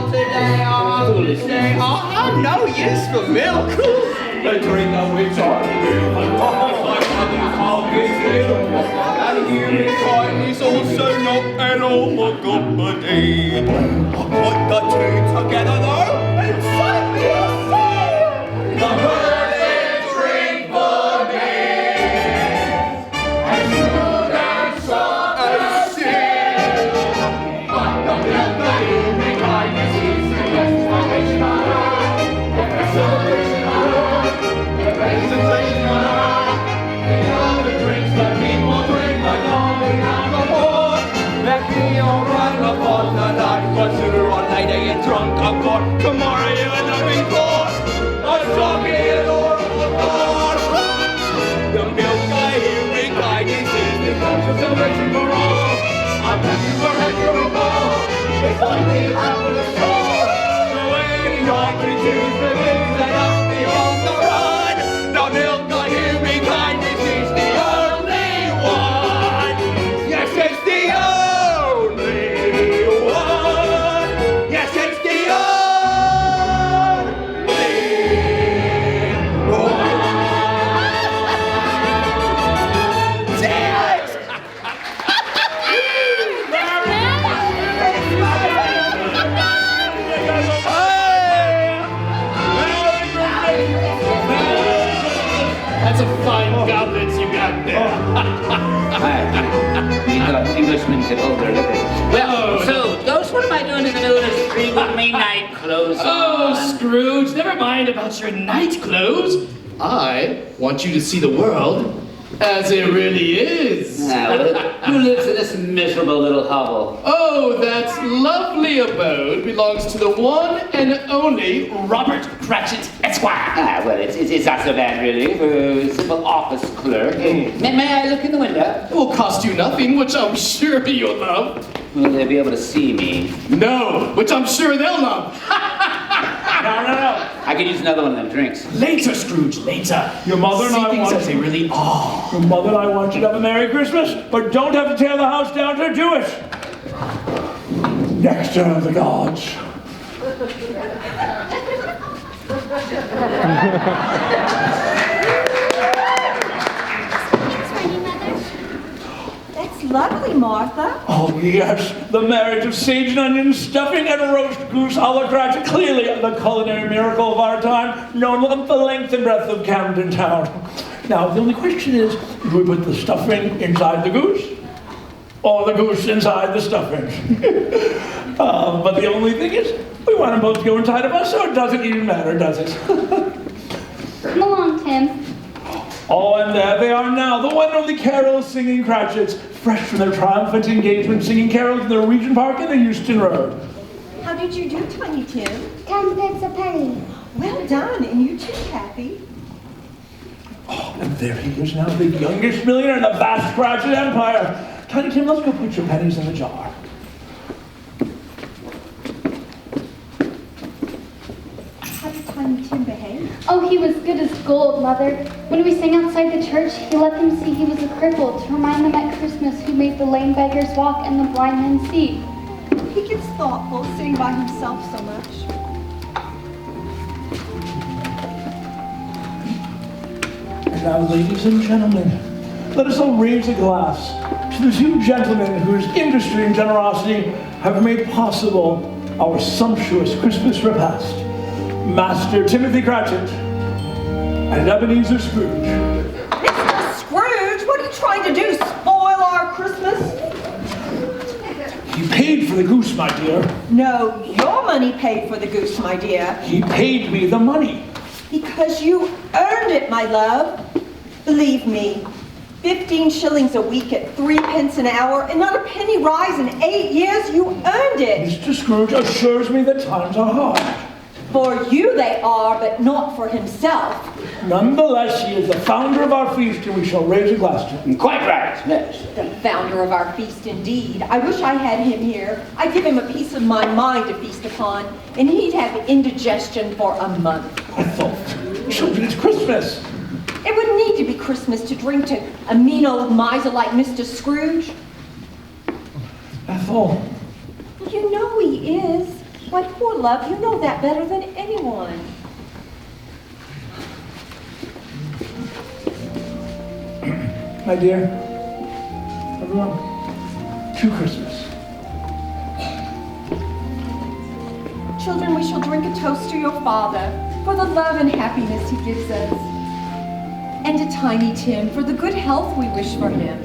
on today, oh, foolish day, oh, I've no use for milk. The drink of which I live, and my mother's heart is ill. And human kindness also not an all company. Put the two together though, and fight me a soul. The birthday drink for me, and smooth and soft as silk. But the milk of human kindness is the explanation on earth, the celebration on earth, the presentation on earth. The other drinks that people drink like coffee and the port. Let me alright upon the night, but sooner or later you're drunk, of course. Tomorrow you end up in court. A shocking and horrible thought. The milk I hear in kindness is the social celebration for all. I'm happy for heterable. It's only happen to soul. The way I can choose the things that up beyond the run. The milk I hear in kindness is the only one. Yes, it's the only one. Yes, it's the only one. Cheers! That's a fine goblet you got there. We thought Englishmen could hold their liquor. Well, so, Ghost, what am I doing in the middle of the street with me night clothes on? Oh, Scrooge, never mind about your night clothes. I want you to see the world as it really is. Who lives in this miserable little hovel? Oh, that lovely abode belongs to the one and only Robert Cratchit, Esquire. Well, it's not so bad, really, for a simple office clerk. May I look in the window? It will cost you nothing, which I'm sure you'll love. Will they be able to see me? No, which I'm sure they'll love. No. I could use another one of them drinks. Later, Scrooge, later. Your mother and See I things want as they really are. Your mother and I want you to have a Merry Christmas, but don't have to tear the house down to do it. Next to the gods. That's lovely, Martha. Oh, yes, the marriage of sage and onion stuffing and roast goose a la Cratchit, clearly the culinary miracle of our time, known the length and breadth of Camden Town. Now, the only question is, do we put the stuffing inside the goose, or the goose inside the stuffing? But the only thing is, we want them both to go inside of us, so it doesn't even matter, does it? Come along, Tim. Oh, and there they are now, the one and only carol singing Cratchits, fresh from their triumphant engagement singing carols in the Regent Park in the Euston Road. How did you do, Tiny Tim? 10 pence a penny. Well done, and you too, Kathy. Oh, and there he is now, the youngest millionaire in the vast Cratchit empire. Tiny Tim, let's go put your pennies in the jar. How did Tiny Tim behave? Oh, he was good as gold, Mother. When we sang outside the church, he let them see he was a cripple to remind them at Christmas who made the lame beggars walk and the blind men see. He gets thoughtful sitting by himself so much. And now, ladies and gentlemen, let us all raise a glass to the two gentlemen whose industry and generosity have made possible our sumptuous Christmas repast. Master Timothy Cratchit and Ebenezer Scrooge. Mr. Scrooge, what are you trying to do? Spoil our Christmas? He paid for the goose, my dear. No, your money paid for the goose, my dear. He paid me the money. Because you earned it, my love. Believe me, 15 shillings a week at 3 pence an hour and not a penny rise in 8 years, you earned it. Mr. Scrooge assures me that times are hard. For you they are, but not for himself. Nonetheless, he is the founder of our feast, and we shall raise a glass to him. Quite right, yes. The founder of our feast, indeed. I wish I had him here. I'd give him a piece of my mind to feast upon, and he'd have indigestion for a month. I thought, children, it's Christmas. It wouldn't need to be Christmas to drink to a mean old miser like Mr. Scrooge. Ethel. You know he is. Why, poor love, you know that better than anyone. My dear, everyone, to Christmas. Children, we shall drink a toast to your father for the love and happiness he gives us. And to Tiny Tim for the good health we wish for him.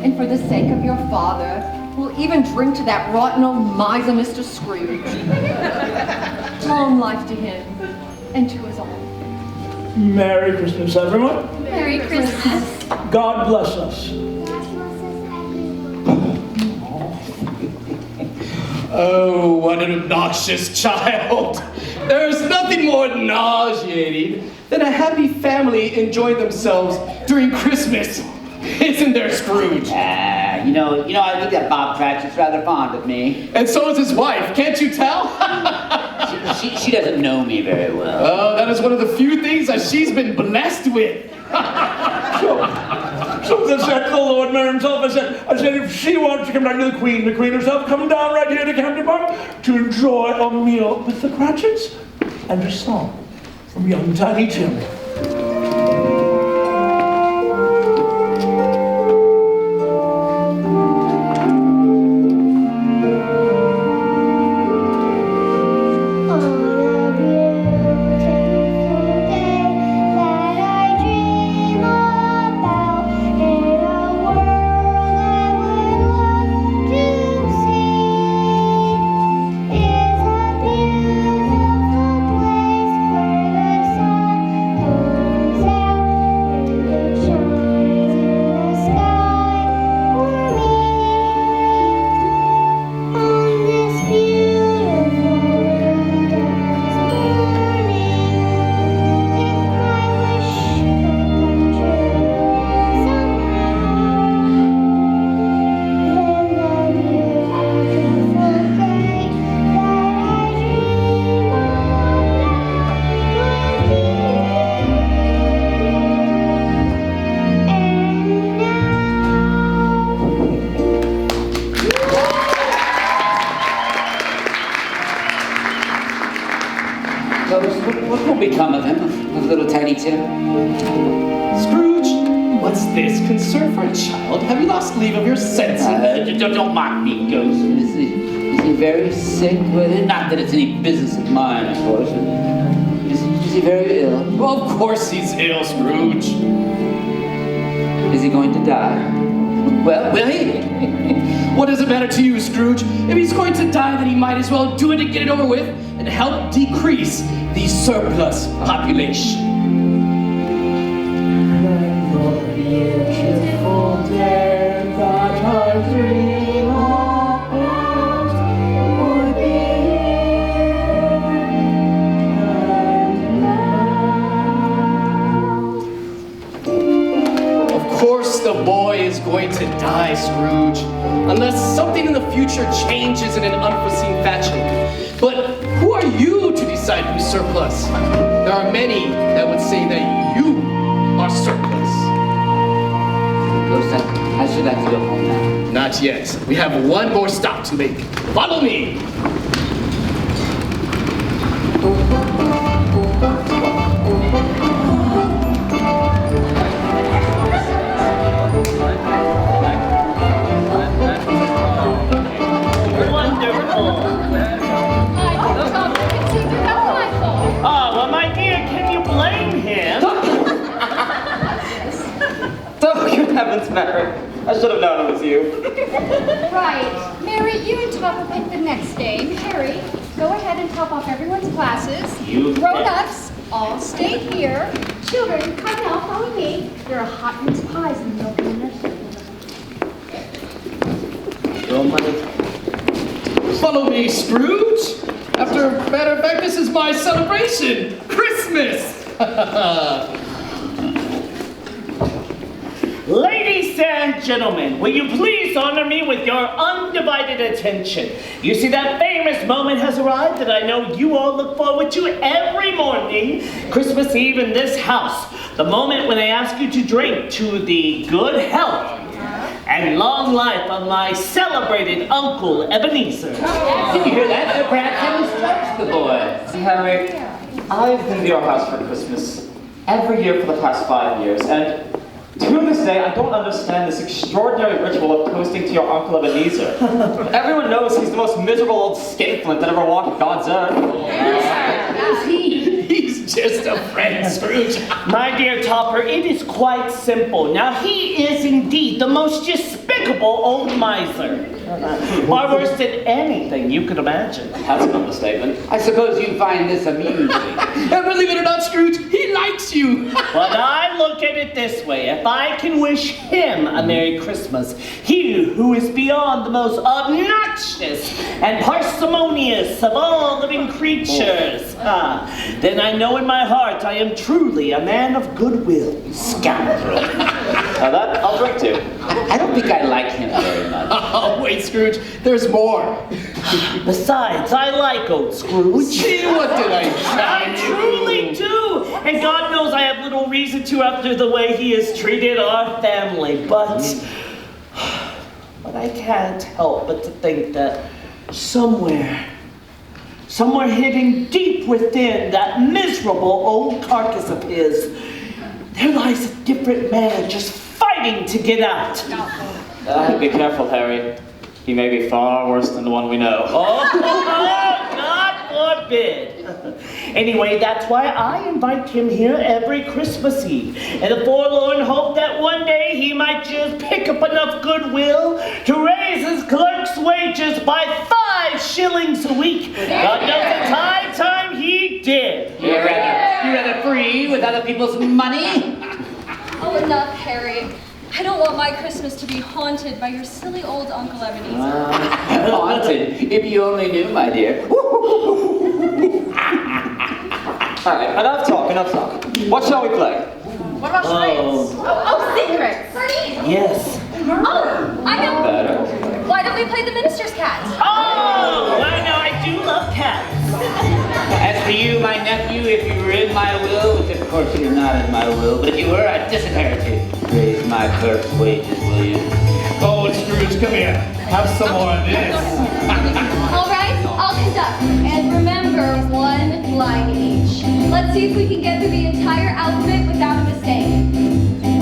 And for the sake of your father, we'll even drink to that rotten old miser, Mr. Scrooge. Long life to him and to us all. Merry Christmas, everyone. Merry Christmas. God bless us. Oh, what an obnoxious child. There's nothing more nauseating than a happy family enjoying themselves during Christmas. Isn't there, Scrooge? You know, I think that Bob Cratchit's rather fond of me. And so is his wife, can't you tell? She doesn't know me very well. Oh, that is one of the few things that she's been blessed with. So I said to the Lord Mayor himself, I said, if she wants to come down to the Queen herself, come down right here to Camden Park to enjoy a meal with the Cratchits and a song from young Tiny Tim. What will become of him, of little Tiny Tim? Scrooge, what's this concern for a child? Have you lost leave of your senses? Don't mock me, Ghost. Is he very sick? Well, not that it's any business of mine, of course. Is he very ill? Well, of course he's ill, Scrooge. Is he going to die? Well, will he? What does it matter to you, Scrooge? If he's going to die, then he might as well do it and get it over with and help decrease the surplus population. The boy is going to die, Scrooge, unless something in the future changes in an unforeseen fashion. But who are you to decide who's surplus? There are many that would say that you are surplus. Ghost, I should like to go home now. Not yet. We have one more stop to make. Follow me. Heavens, Mary. I should have known it was you. Right. Mary, you and Top will pick the next day. Harry, go ahead and top off everyone's classes. Grown-ups, all stay here. Children, come now, follow me. There are hot mince pies and milk in the nursery. Follow me, Scrooge. Matter of fact, this is my celebration. Christmas. Ladies and gentlemen, will you please honor me with your undivided attention? You see, that famous moment has arrived that I know you all look forward to every morning, Christmas Eve in this house. The moment when I ask you to drink to the good health And long life of my celebrated Uncle Ebenezer. Did you hear that? Perhaps heaven's touched the boy. Henry, I've been to your house for Christmas every year for the past 5 years, and to this day, I don't understand this extraordinary ritual of toasting to your Uncle Ebenezer. Everyone knows he's the most miserable old skinflint that ever walked God's earth. Who's he? He's just a friend, Scrooge. My dear Topper, it is quite simple. Now, he is indeed the most despicable old miser. Far worse than anything you could imagine. That's an understatement. I suppose you find this amusing. And believe it or not, Scrooge, he likes you. But I look at it this way. If I can wish him a Merry Christmas, he who is beyond the most obnoxious and parsimonious of all living creatures, then I know in my heart I am truly a man of goodwill, scoundrel. Now that I'll drink to. I don't think I like him very much. Oh, wait, Scrooge, there's more. Besides, I like old Scrooge. See, what did I I truly do. And God knows I have little reason to after the way he has treated our family. But I can't help but to think that somewhere hidden deep within that miserable old carcass of his, there lies a different man just fighting to get out. Be careful, Harry. He may be far worse than the one we know. Oh, God forbid. Anyway, that's why I invite him here every Christmas Eve, in the forlorn hope that one day he might just pick up enough goodwill to raise his clerk's wages by 5 shillings a week. God knows it's high time he did. You're rather free with other people's money? Oh, enough, Harry. I don't want my Christmas to be haunted by your silly old Uncle Ebenezer. Haunted, if you only knew, my dear. Alright, enough talk. What shall we play? What about charades? Oh, secrets. Yes. Oh, I know. Better. Why don't we play the minister's cat? Oh, I know, I do love cats. As for you, my nephew, if you were in my will, which of course you're not in my will, but if you were, I'd disinherit you. Raise my clerk's wages, will you? Oh, Scrooge, come here. Have some more of this. All right, I'll conduct. And remember, 1 line each. Let's see if we can get through the entire alphabet without a mistake.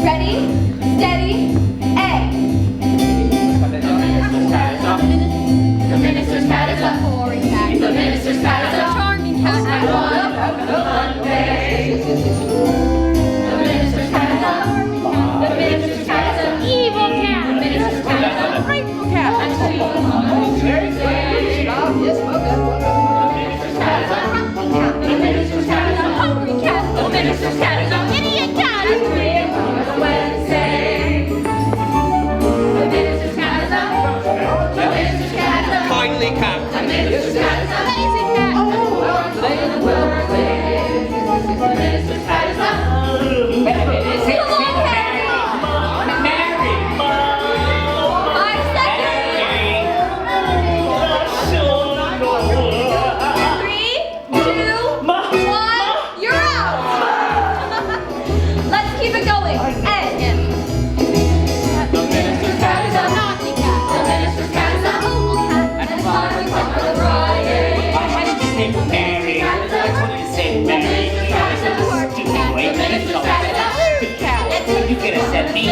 Ready, steady, A. The minister's cat is a boring cat. The minister's cat is a charming cat. The minister's cat is an evil cat. The minister's cat is a grateful cat. Very good. Yes, well done. The minister's cat is a hungry cat. The minister's cat is an idiot cat. The minister's cat is a Kindly cat. The minister's cat is an amazing cat. The minister's cat is a You could have said me.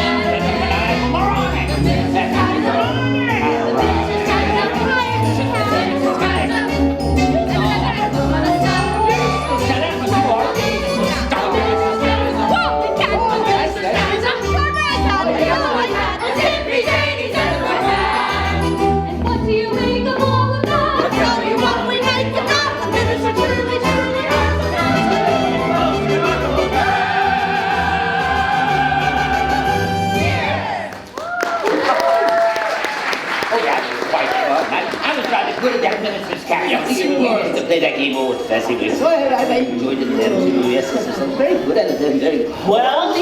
Good at that minister's cat. Yes, we used to play that game all excessively. So I enjoyed it then too. Yes, very good at it then. Very good. Well,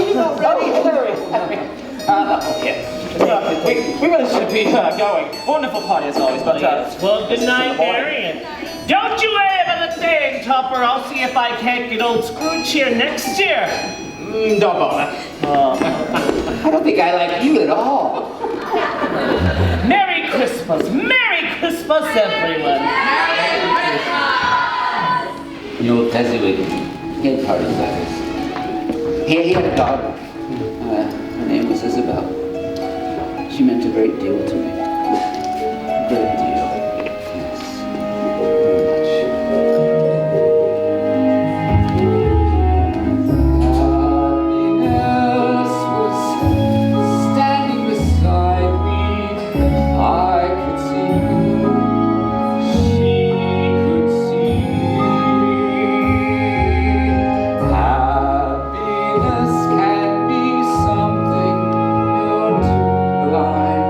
We really should be going. Wonderful party as always, but well, good night, Mary. And don't you worry about a thing, Topper. I'll see if I can't get old Scrooge here next year. don't bother. I don't think I like you at all. Merry Christmas! Merry Christmas, everyone! You know, Fezziwig, he had parties like this. He had a daughter. Her name was Isabel. She meant a great deal to me. A great deal. Yes. Happiness was standing beside me. I could see her. She could see me. Happiness can be something you're too blind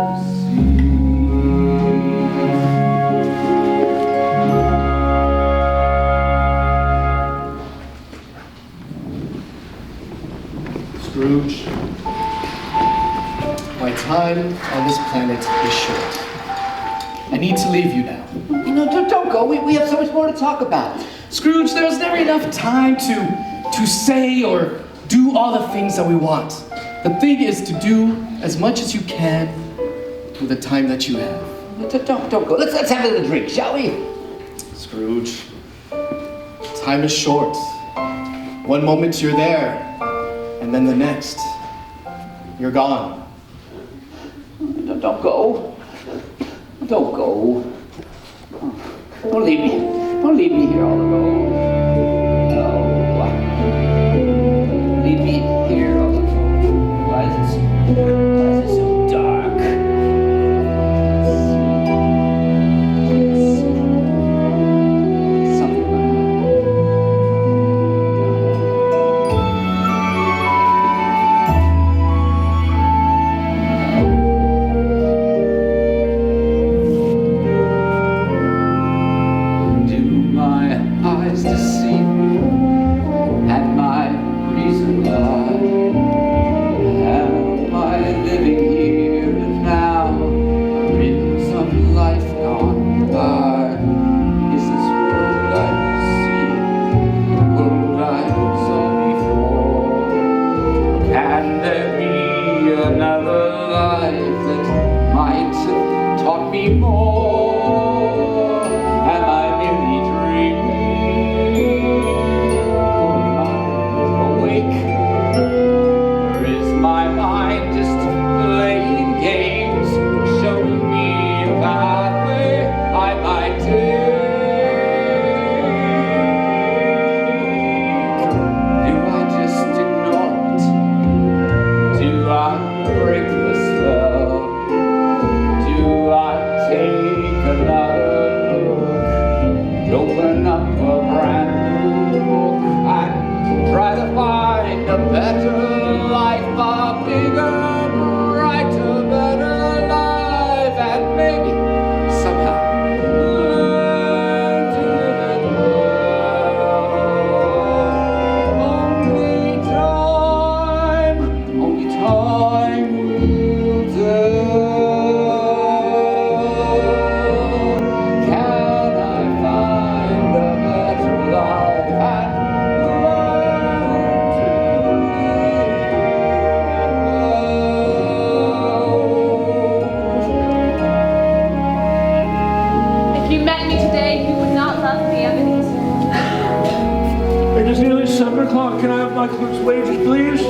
to see. Scrooge, my time on this planet is short. I need to leave you now. No, don't go. We have so much more to talk about. Scrooge, there was never enough time to say or do all the things that we want. The thing is to do as much as you can with the time that you have. Don't go. Let's have a little drink, shall we? Scrooge, time is short. One moment you're there, and then the next, you're gone. Don't go. Don't go. Don't leave me. Don't leave me here all alone. No. Leave me here all alone. Why is it so dark? Something about Do my eyes deceive me? And my reason lie? Am I living here and now, or in some life gone by? Is this world I see, the world I saw before? Can there be another life that might have taught me more? Am I merely dreaming? Or am I awake? Or is my mind just playing games, showing me a pathway I might take? Do I just ignore it? Do I break the spell? Do I take another look? Open up a brand new book and try to find a better life, a bigger, brighter, better life, and maybe somehow learn to live it well. Only time will tell. Can I find a better life and learn to live If you met me today, you would not love me, Ebenezer. It is nearly 7 o'clock. Can I have my clerk's wages, please?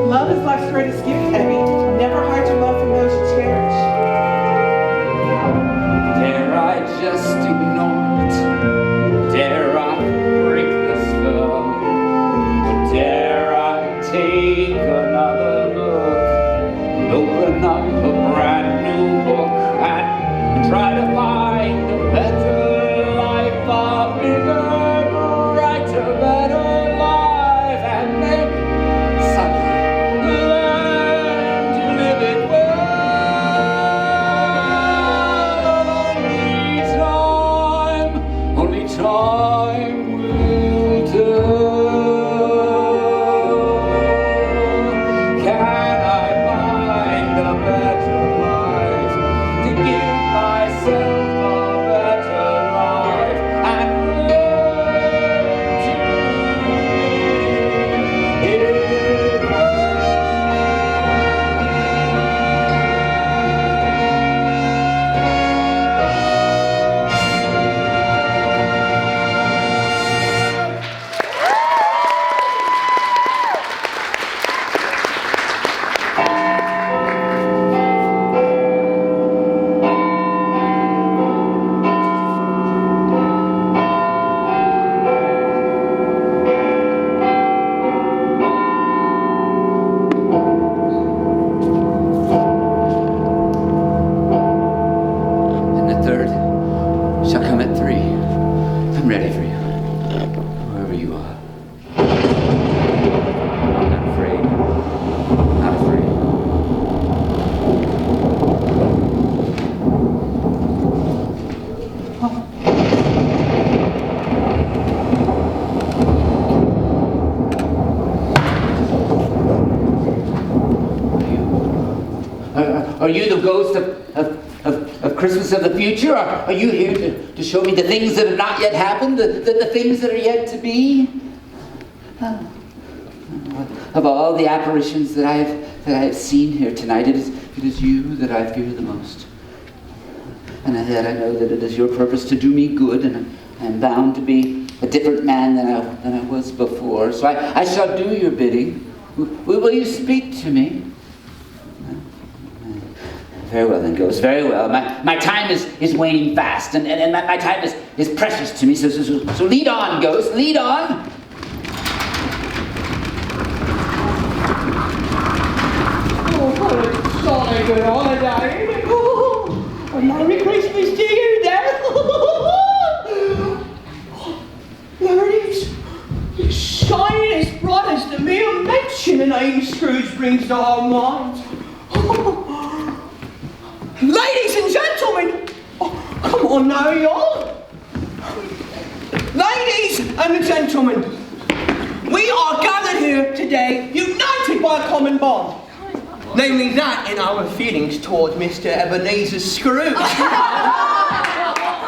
Love is life's greatest gift, Abby. Never hide your love from those you cherish. Dare I just ignore it? Dare I break the spell? Or dare I take another look? Open up a brand new book and try to find a better life, a bigger, brighter, better life, and maybe somehow learn ghost of Christmas of the future? Are you here to show me the things that have not yet happened, the things that are yet to be? Of all the apparitions that I have seen here tonight, it is you that I fear the most. And that I know that it is your purpose to do me good, and I'm bound to be a different man than I was before. So I shall do your bidding. Will you speak to me? Very well then, Ghost, very well. My time is waning fast, and my time is precious to me, so lead on, Ghost, lead on. Oh, jolly good holiday. Oh, a Merry Christmas to you then. There it is. It's shining as bright as the mere mention the name Scrooge brings to our minds. Ladies and gentlemen, come on now, y'all. Ladies and gentlemen, we are gathered here today, united by a common bond. Namely that in our feelings toward Mr. Ebenezer Scrooge.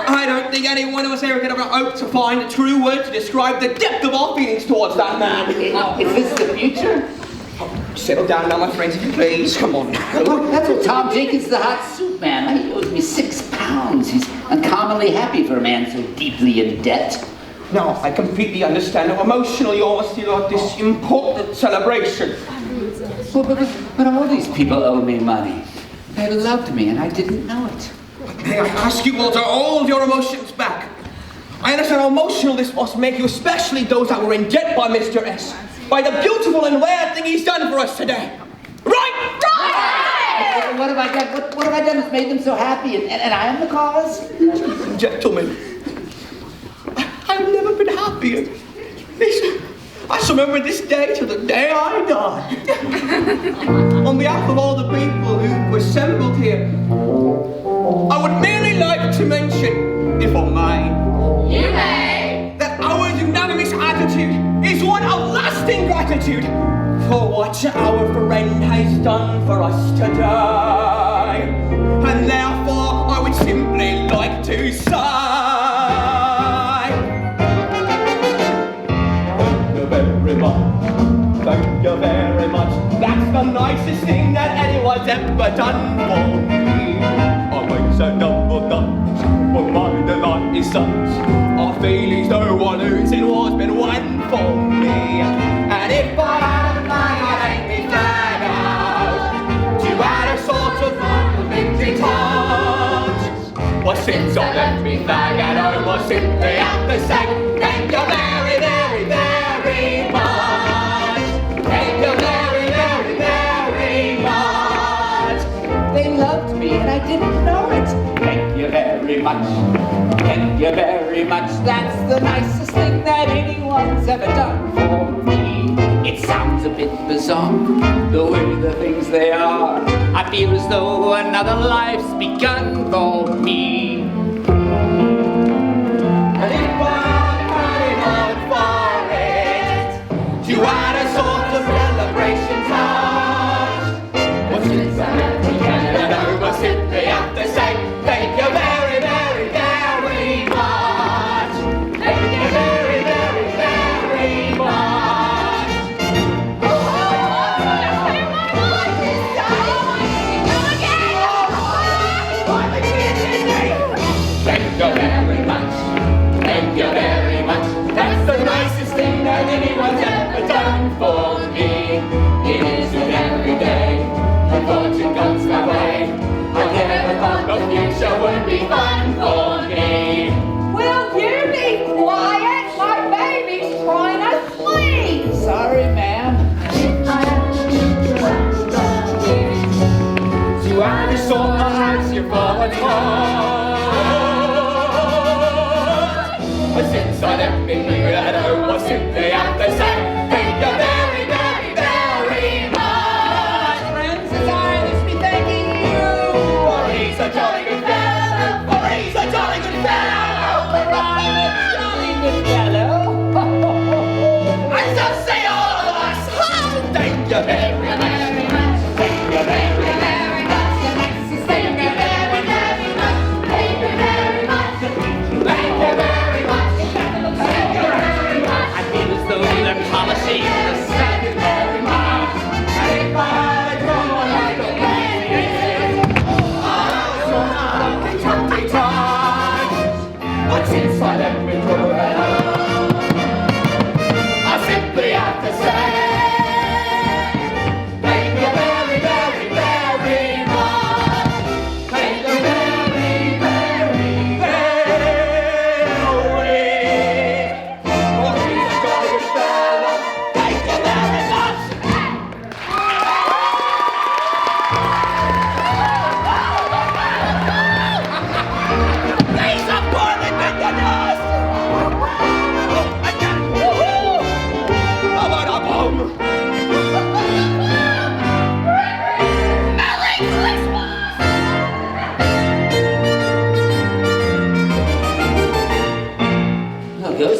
I don't think any one of us here could ever hope to find a true word to describe the depth of our feelings towards that man. Is this the future? Settle down now, my friends, if you please. Come on. That's what Tom Jenkins, the hot soup man. He owes me £6. He's uncommonly happy for a man so deeply in debt. No, I completely understand how emotional you all feel about this important celebration. But all these people owe me money. They loved me, and I didn't know it. May I ask you all to hold your emotions back? I understand how emotional this must make you, especially those that were in debt by Mr. S. By the beautiful and rare thing he's done for us today. Right? Right! What have I done? What have I done that's made them so happy, and I am the cause? Gentlemen, I've never been happier. I shall remember this day till the day I die. On behalf of all the people who were assembled here, I would merely like to mention, if I may, You may. that our unanimous attitude is one of lasting gratitude for what our friend has done for us today. And therefore, I would simply like to say, thank you very much. That's the nicest thing that anyone's ever done for me. I make a double dutch, but my delight is such. Our feelings no one losing what's been won for me. And if I had a flag, I'd hang me flag out to add a sort of complimentary touch. Well, since I left me flag at home, I simply have to say thank you very, very, very much. Thank you very, very, very much. They loved me, and I didn't know it. Thank you very much. Thank you very much. That's the nicest thing that anyone's ever done for me. It sounds a bit bizarre, the way the things they are. I feel as though another life's begun for me. And if I'm crying hard for it, to add a sort of celebration touch, well, since I left the Canada home, I simply have to say thank you very, very, very much. Thank you very, very, very much. Thank you very much. Thank you very much. That's the nicest thing that anyone's ever done for me. It isn't every day the fortune comes my way. I never thought the future would be fun for me. Will you be quiet? My baby's trying to sleep. Sorry, ma'am. To add a sort of house your father's home. But since I left me here at home, I simply have to say thank you very, very, very much. Friends, as I just be thanking you. For he's a jolly good fellow. For he's a jolly good fellow. For I'm a jolly good fellow. And so say all of us. Oh, thank you very, very much. Thank you very, very much. The nicest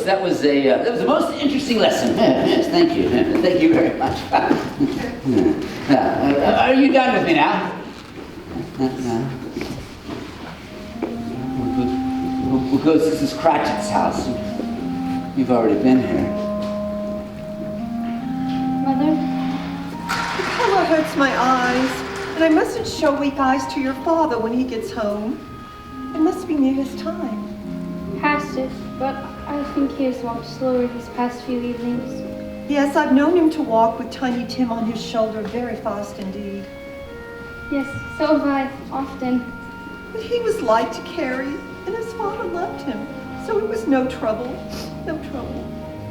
that was a most interesting lesson. Yes, thank you. Thank you very much. Are you done with me now? We'll go to Mrs. Cratchit's house. You've already been here. Mother? The color hurts my eyes, and I mustn't show weak eyes to your father when he gets home. It must be near his time. Past it, but I think he has walked slower these past few evenings. Yes, I've known him to walk with Tiny Tim on his shoulder very fast indeed. Yes, so have I, often. But he was light to carry, and his father loved him, so it was no trouble. No trouble.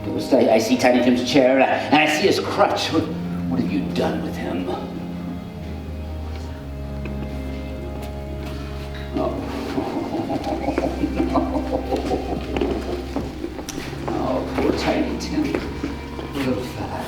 Ghost, I see Tiny Tim's chair, and I see his crutch. What have you done with him? Oh, oh, poor Tiny Tim. Little fella.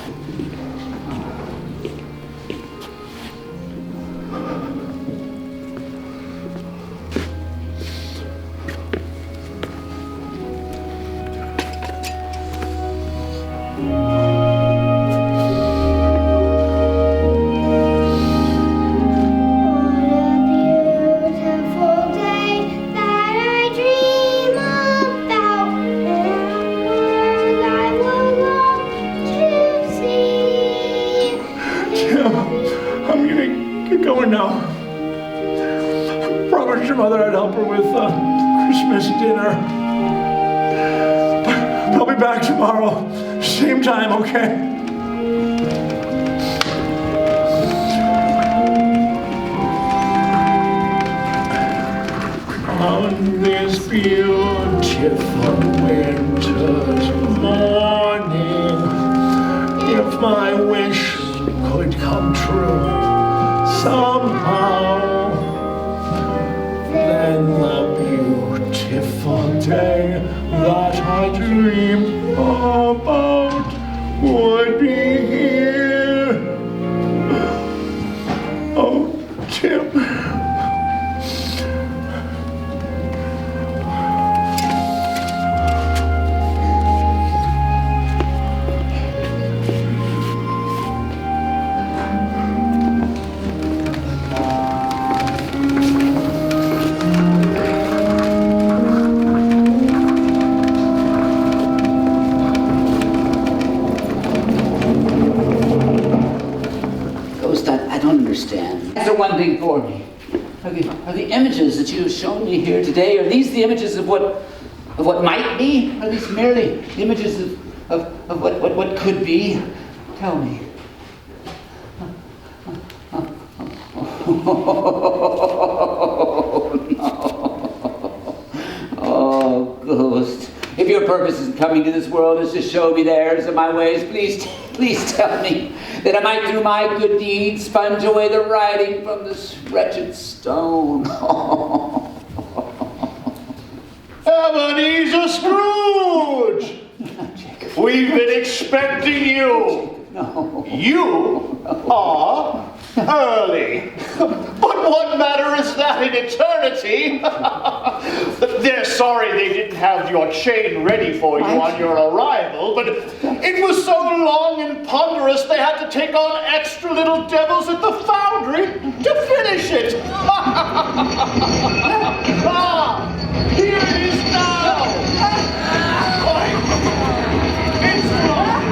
Mother I'd help her with Christmas dinner. I'll be back tomorrow, same time, okay? On this beautiful winter's morning, if my wish could come true somehow, then the beautiful day that I dreamed about would be here. Oh, Tim. Answer one thing for me. Are the images that you have shown me here today, are these the images of what might be? Are these merely images of what could be? Tell me. Oh, no. Oh, Ghost. If your purpose in coming to this world is to show me the errors of my ways, please tell me that I might through my good deeds sponge away the writing from this wretched stone. Ebenezer Scrooge! We've been expecting you. No. You are early. But what matter is that in eternity? They're sorry they didn't have your chain ready for you on your arrival, but it was so long and ponderous they had to take on extra little devils at the foundry to finish it. Ah, here it is now. It's wrong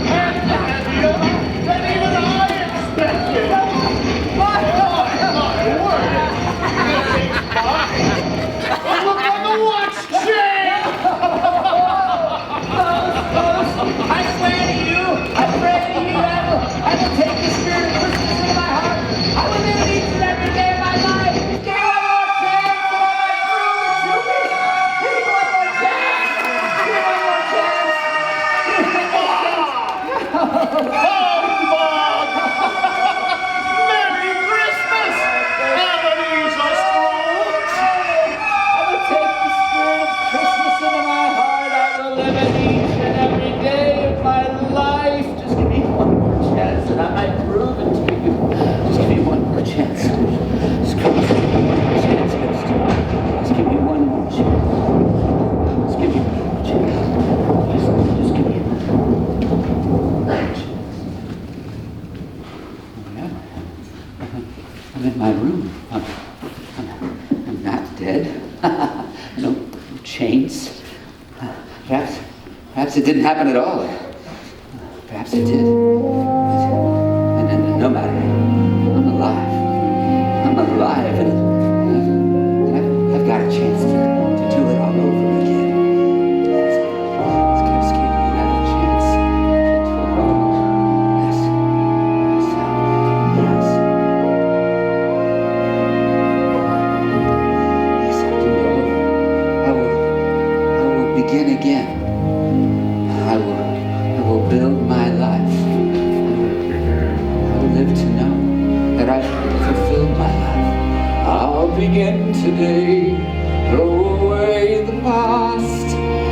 and heavier than even I expected. My word! This ain't mine. It looks like a watch chain! I swear to you, I pray to you, I will take the spirit of Christmas into my heart. I will live each and every day of my life. Give me my watch dead. No chains. Perhaps it didn't happen at all. Perhaps it did. And no matter. I'm alive. I'm alive, and I've got a chance to do it all over again. Just give me another chance to do it all over. Yes. Yes, I do it all over. I will begin again. I will build my life. I will live to know that I've fulfilled my life. I'll begin today, throw away the past,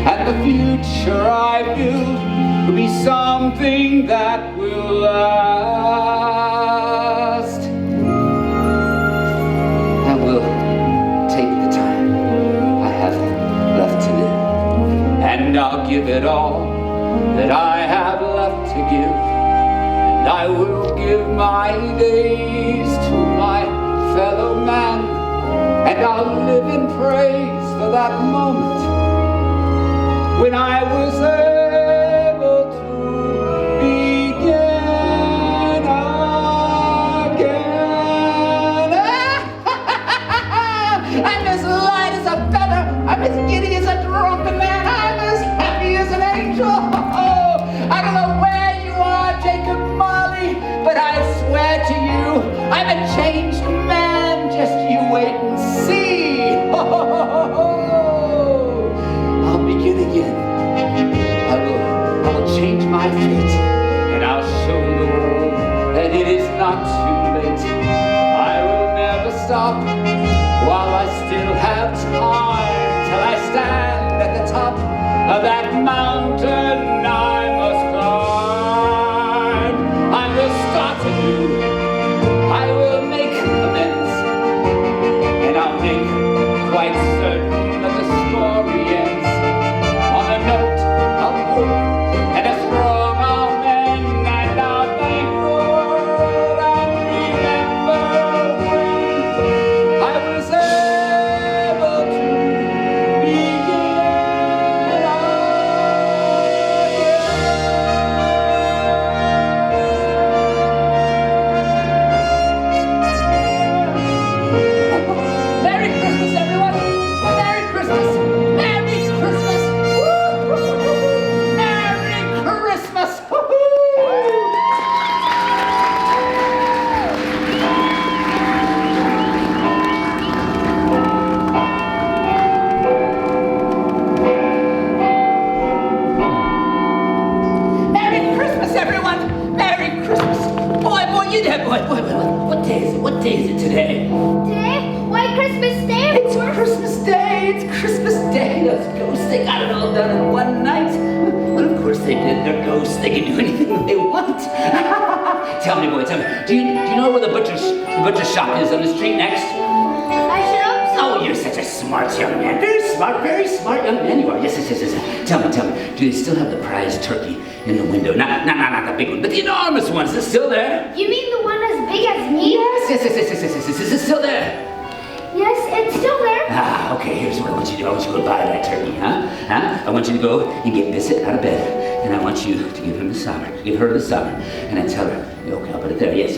and the future I build will be something that will last. I will take the time I have left to live, and I'll give it all that I have left to give. And I will give my days to my fellow man, and I'll live in praise for that moment when I was able to begin again. I'm as light as a feather, I'm as giddy as a drunken man, I'm as happy as an angel. I don't know where you are, Jacob Marley, but I swear to you, I'm a changed man. Just you wait and see. I'll begin again. I will change my fate, and I'll show the world that it is not too late. I will never stop while I still have time, till I stand at the top of that mountain I must climb. I will start anew. I will make amends, and I'll make quite certain that the story ends on a note of hope and a strong amen. And I'll thank the world and remember when I was able to begin Merry Christmas, everyone! Merry Christmas! Merry Christmas! Woo-hoo-hoo! Merry Christmas! Woo-hoo! Merry Christmas, everyone! Merry Christmas! Boy, you there, boy. What day is it? What day is it today? Today? Why Christmas Day? It's Christmas Day! It's Christmas Day! Those ghosts, they got it all done in one night. Well, of course they did. They're ghosts. They can do anything they want. Tell me, boy, tell me. Do you know where the butcher's shop is on the street next? I should hope so. Oh, you're such a smart young man. Very smart young man you are. Yes. Tell me. Do they still have the prize turkey in the window? Not the big one, but the enormous one. Is it still there? You mean the one as big as me? Yes. Is it still there? Yes, it's still there. Ah, okay, here's what I want you to do. I want you to go buy that turkey, huh? I want you to go and get Bissett out of bed. And I want you to give her the sovereign. And I tell her, okay, I'll put it there. Yes.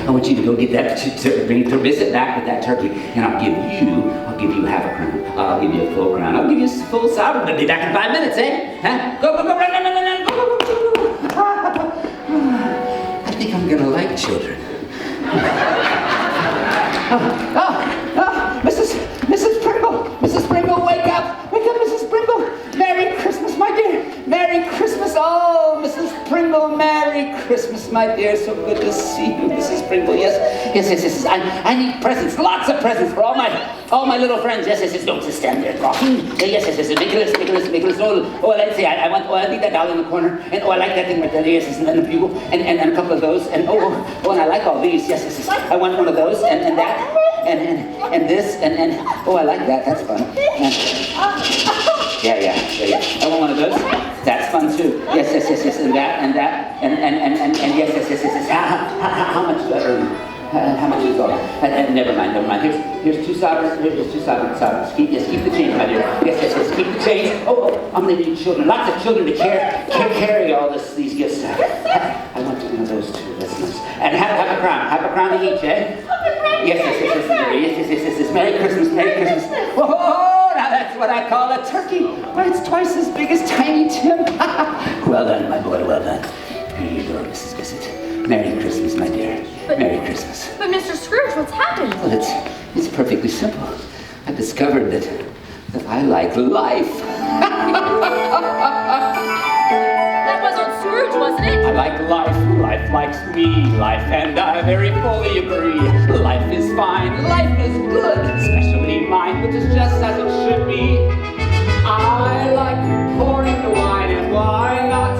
I want you to go get that, bring Bissett back with that turkey. And I'll give you half a crown. I'll give you a full crown. I'll give you a full sovereign. I'll be back in 5 minutes, eh? Huh? Go, run, go. I think I'm gonna like children. Mrs. Pringle, wake up, Mrs. Pringle. Merry Christmas, my dear. Merry Christmas, oh, Mrs. Pringle. Merry Christmas, my dear. So good to see you, Mrs. Pringle. Yes. I need presents, lots of presents for all my little friends. Yes. Don't just stand there talking. Yes. Nicholas. Oh, let's see. I need that doll in the corner. And I like that thing right there. Yes. And then the bugle. And a couple of those. And and I like all these. Yes. I want one of those and that. And this and I like that. That's fun. Yeah. I want one of those. That's fun too. Yes. And that and yes. How much do I earn? How much is it? Never mind. Here's 2 sovereigns. Here's 2 sovereigns. Keep the change, my dear. Yes, keep the change. Oh, I'm gonna need children. Lots of children to carry all these gifts. I want one of those 2 listeners. And have a crown. Have a crown each, eh? Yes. Merry Christmas. Oh, now that's what I call a turkey. Why, it's twice as big as Tiny Tim. Well done, my boy. Well done. Here you go, Mrs. Bissett. Merry Christmas, my dear. Merry Christmas. But Mr. Scrooge, what's happened? Well, it's perfectly simple. I discovered that I like life. That wasn't Scrooge, wasn't it? I like life. Life likes me. Life and I very fully agree. Life is fine. Life is good. Especially mine, which is just as it should be. I like pouring the wine, and why not?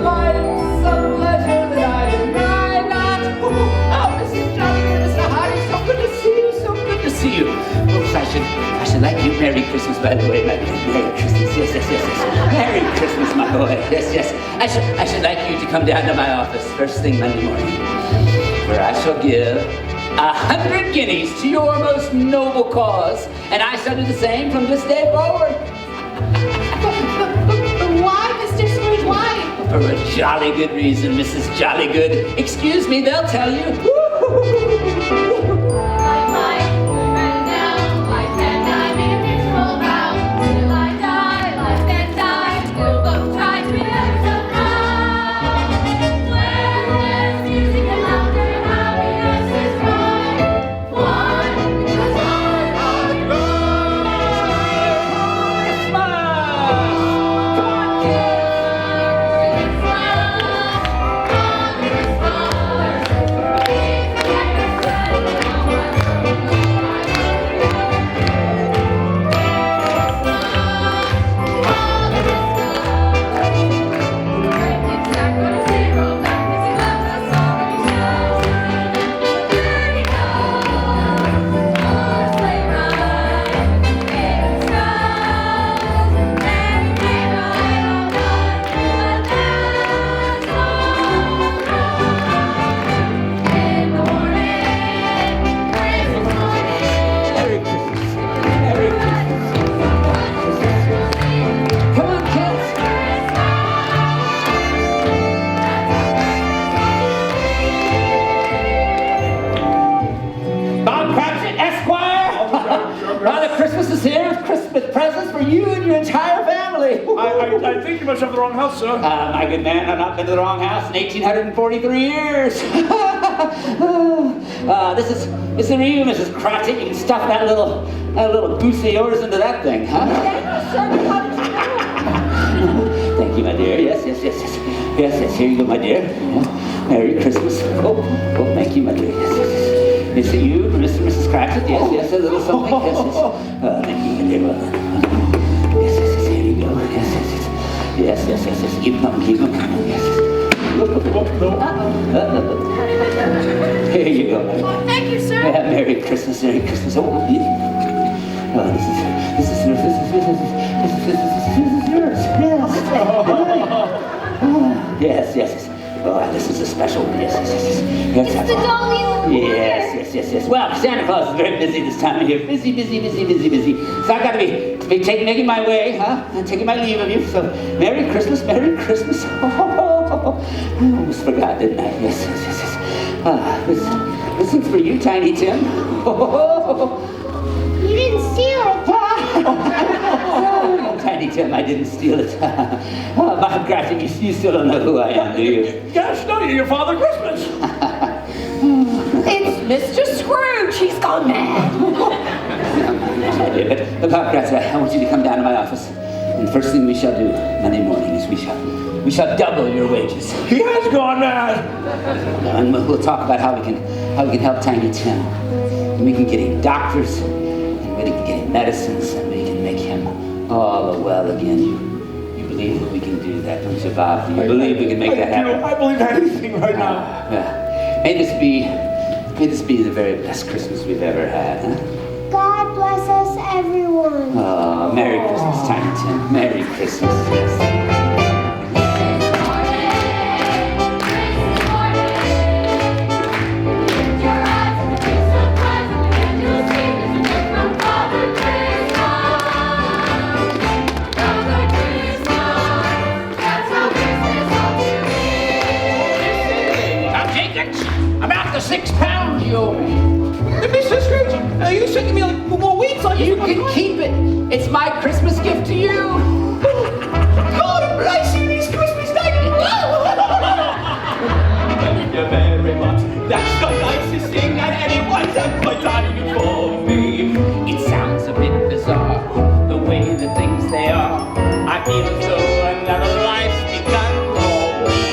Life's a pleasure that I deny not. Oh, Mrs. Jolly, Mr. Hardy, so good to see you. So good to see you. Oops, I should like you. Merry Christmas, by the way, my dear. Merry Christmas. Yes. Merry Christmas, my boy. Yes. I should like you to come down to my office first thing Monday morning, where I shall give 100 guineas to your most noble cause, and I shall do the same from this day forward. But why, Mr. Scrooge, why? For a jolly good reason, Mrs. Jollygood. Excuse me, they'll tell you. I think you must have the wrong house, sir. My good man, I've not been to the wrong house in 1,843 years. This is for you, Mrs. Cratchit. You can stuff that little goose of yours into that thing, huh? Thank you, my dear. Yes. Here you go, my dear. Merry Christmas. Oh, thank you, my dear. Yes. Is it you, Mrs. Cratchit? Yes. A little something. Yes. Thank you, my dear. Well done. Yes. Here you go. Yes. Keep them coming. Yes. Here you go. Oh, thank you, sir. Yeah, Merry Christmas. Oh, this is yours. Yes. Oh, this is a special one. Yes. It's the dolly in the corner. Yes. Well, Santa Claus is very busy this time of year. Busy. So I've got to be making my way, taking my leave of you. So, Merry Christmas. I almost forgot, didn't I? Yes. This one's for you, Tiny Tim. You didn't steal it. No, Tiny Tim, I didn't steal it. Bob Cratchit, you still don't know who I am, do you? Gosh, no, you're your Father Christmas. It's Mr. Scrooge. He's gone mad. But Bob Cratchit, I want you to come down to my office. And the first thing we shall do Monday morning is we shall double your wages. He has gone mad. And we'll talk about how we can help Tiny Tim. And we can get him doctors, and we can get him medicines, and we can make him all well again. You believe that we can do that, don't you, Bob? Do you believe we can make that happen? I believe anything right now. May this be the very best Christmas we've ever had, huh? God bless us, everyone. Oh, Merry Christmas, Tiny Tim. Merry Christmas. Yes. can keep it. It's my Christmas gift to you. God bless you this Christmas day. Thank you very much. That's the nicest thing that anyone's ever done for me. It sounds a bit bizarre, the way the things they are. I feel as though another life's begun for me.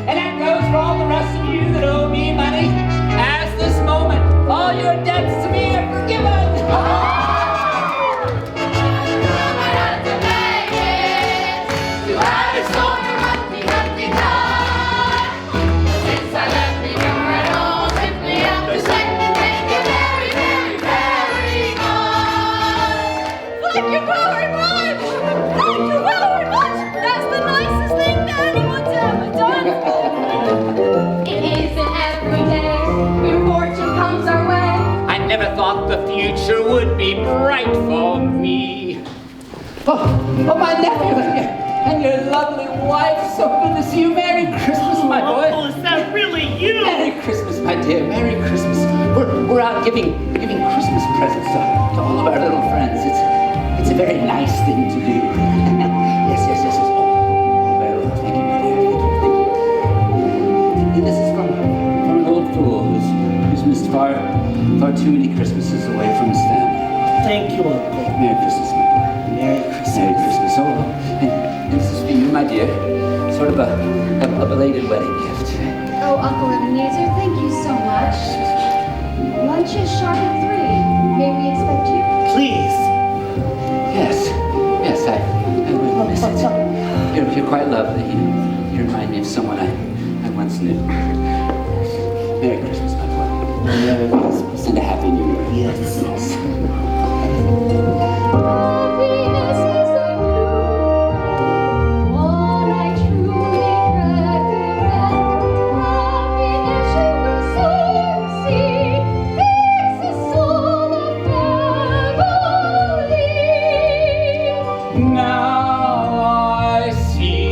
And that goes for all the rest of you that owe me money. As this moment, all your debts to me are forgiven. Thank you very much! Thank you very much! That's the nicest thing that anyone's ever done for me. It isn't every day your fortune comes our way. I never thought the future would be bright for me. Oh, my nephew and your lovely wife. So good to see you. Merry Christmas, my boy. Uncle, is that really you? Merry Christmas, my dear. Merry Christmas. We're out giving Christmas presents to all of our little friends. It's a very nice thing to do. Yes. Oh, well, thank you, my dear. Thank you. This is from an old fool who's missed far too many Christmases away from his family. Thank you, Uncle. Merry Christmas, my boy. Merry Christmas. Oh, and this is for you, my dear. Sort of a belated wedding gift. Oh, Uncle Ebenezer, thank you so much. Lunch is sharp at 3. May we expect you? Please. Yes, I will miss it. You're quite lovely. You remind me of someone I once knew. Merry Christmas, my boy. Merry Christmas. And a Happy New Year. Yes. Happiness is a new one I truly recommend. Happiness you will soon see makes us all a family. Now I see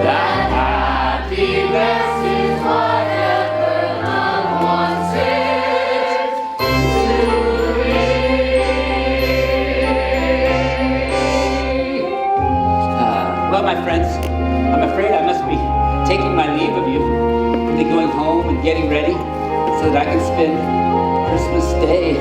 that happiness is whatever love wants it to be. Well, my friends, I'm afraid I must be taking my leave of you. I'll be going home and getting ready so that I can spend Christmas Day